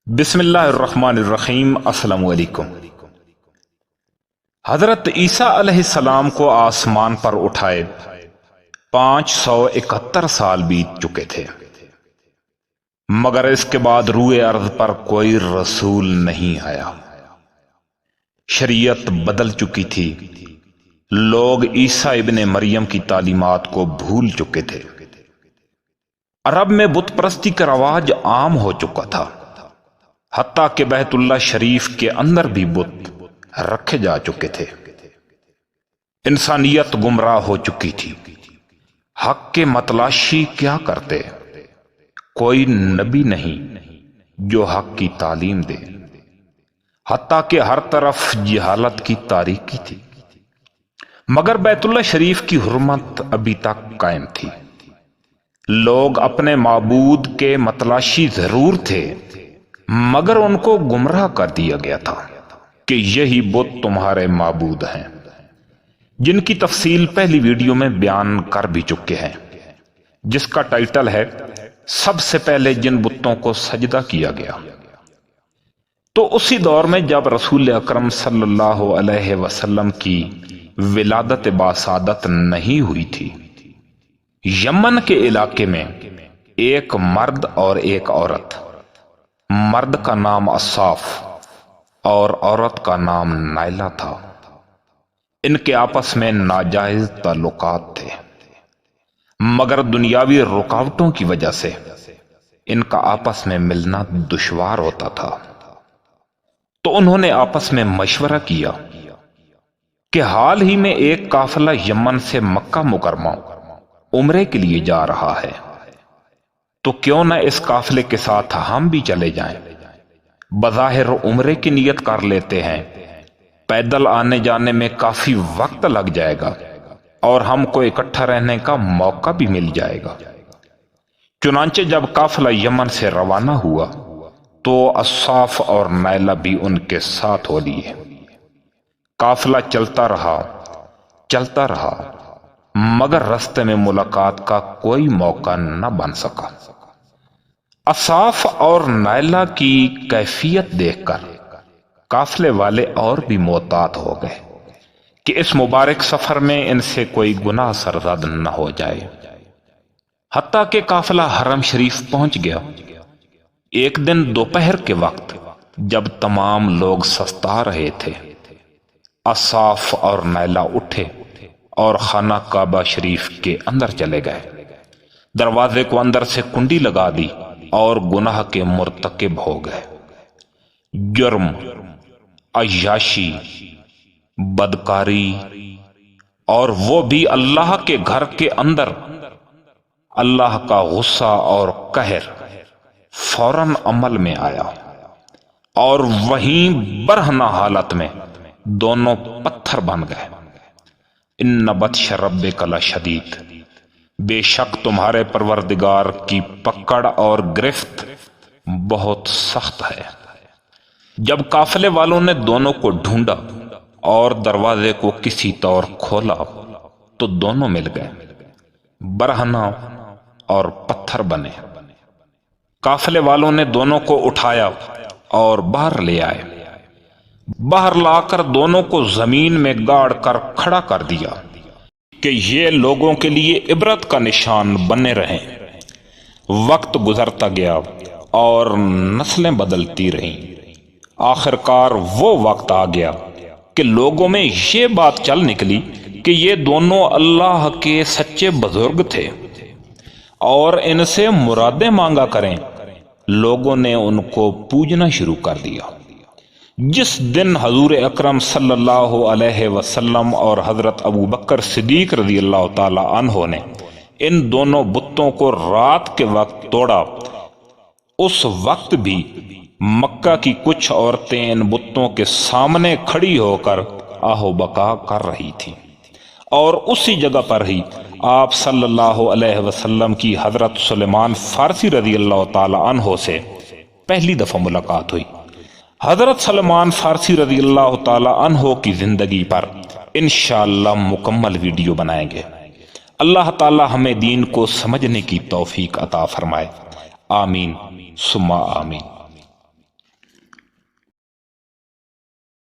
بسم اللہ الرحمن الرحیم۔ السلام علیکم۔ حضرت عیسیٰ علیہ السلام کو آسمان پر اٹھائے 571 سال بیت چکے تھے، مگر اس کے بعد روئے ارض پر کوئی رسول نہیں آیا۔ شریعت بدل چکی تھی، لوگ عیسیٰ ابن مریم کی تعلیمات کو بھول چکے تھے۔ عرب میں بت پرستی کا رواج عام ہو چکا تھا، حتیٰ کہ بیت اللہ شریف کے اندر بھی بت رکھے جا چکے تھے۔ انسانیت گمراہ ہو چکی تھی۔ حق کے متلاشی کیا کرتے؟ کوئی نبی نہیں جو حق کی تعلیم دے، حتیٰ کہ ہر طرف جہالت کی تاریکی تھی، مگر بیت اللہ شریف کی حرمت ابھی تک قائم تھی۔ لوگ اپنے معبود کے متلاشی ضرور تھے، مگر ان کو گمراہ کر دیا گیا تھا کہ یہی بت تمہارے معبود ہیں، جن کی تفصیل پہلی ویڈیو میں بیان کر بھی چکے ہیں، جس کا ٹائٹل ہے سب سے پہلے جن بتوں کو سجدہ کیا گیا۔ تو اسی دور میں جب رسول اکرم صلی اللہ علیہ وسلم کی ولادت باسعادت نہیں ہوئی تھی، یمن کے علاقے میں ایک مرد اور ایک عورت، مرد کا نام اصاف اور عورت کا نام نائلہ تھا، ان کے آپس میں ناجائز تعلقات تھے، مگر دنیاوی رکاوٹوں کی وجہ سے ان کا آپس میں ملنا دشوار ہوتا تھا۔ تو انہوں نے آپس میں مشورہ کیا کہ حال ہی میں ایک قافلہ یمن سے مکہ مکرمہ عمرے کے لیے جا رہا ہے، تو کیوں نہ اس قافلے کے ساتھ ہم بھی چلے جائیں۔ بظاہر عمرے کی نیت کر لیتے ہیں، پیدل آنے جانے میں کافی وقت لگ جائے گا اور ہم کو اکٹھا رہنے کا موقع بھی مل جائے گا۔ چنانچہ جب قافلہ یمن سے روانہ ہوا تو اصاف اور نائلہ بھی ان کے ساتھ ہو لیے۔ قافلہ چلتا رہا، مگر راستے میں ملاقات کا کوئی موقع نہ بن سکا۔ اصاف اور نائلہ کی کیفیت دیکھ کر قافلے والے اور بھی محتاط ہو گئے کہ اس مبارک سفر میں ان سے کوئی گناہ سرزد نہ ہو جائے۔ حتیٰ کہ قافلہ حرم شریف پہنچ گیا۔ ایک دن دوپہر کے وقت جب تمام لوگ سستا رہے تھے، اصاف اور نائلہ اٹھے اور خانہ کعبہ شریف کے اندر چلے گئے، دروازے کو اندر سے کنڈی لگا دی اور گناہ کے مرتکب ہو گئے۔ جرم، عیاشی، بدکاری، اور وہ بھی اللہ کے گھر کے اندر۔ اللہ کا غصہ اور قہر فوراً عمل میں آیا، اور وہیں برہنہ حالت میں دونوں پتھر بن گئے۔ ان بطش ربک لشدید، بے شک تمہارے پروردگار کی پکڑ اور گرفت بہت سخت ہے۔ جب قافلے والوں نے دونوں کو ڈھونڈا اور دروازے کو کسی طور کھولا تو دونوں مل گئے، برہنہ اور پتھر بنے۔ قافلے والوں نے دونوں کو اٹھایا اور باہر لے آئے۔ باہر لا کر دونوں کو زمین میں گاڑ کر کھڑا کر دیا کہ یہ لوگوں کے لیے عبرت کا نشان بنے رہیں۔ وقت گزرتا گیا اور نسلیں بدلتی رہیں۔ آخر کار وہ وقت آ گیا کہ لوگوں میں یہ بات چل نکلی کہ یہ دونوں اللہ کے سچے بزرگ تھے اور ان سے مرادیں مانگا کریں۔ لوگوں نے ان کو پوجنا شروع کر دیا۔ جس دن حضور اکرم صلی اللہ علیہ وسلم اور حضرت ابو بکر صدیق رضی اللہ تعالی عنہ نے ان دونوں بتوں کو رات کے وقت توڑا، اس وقت بھی مکہ کی کچھ عورتیں ان بتوں کے سامنے کھڑی ہو کر آہو بکا کر رہی تھیں، اور اسی جگہ پر ہی آپ صلی اللہ علیہ وسلم کی حضرت سلیمان فارسی رضی اللہ تعالی عنہ سے پہلی دفعہ ملاقات ہوئی۔ حضرت سلیمان فارسی رضی اللہ تعالی عنہ کی زندگی پر انشاءاللہ مکمل ویڈیو بنائیں گے۔ اللہ تعالی ہمیں دین کو سمجھنے کی توفیق عطا فرمائے، آمین ثم آمین۔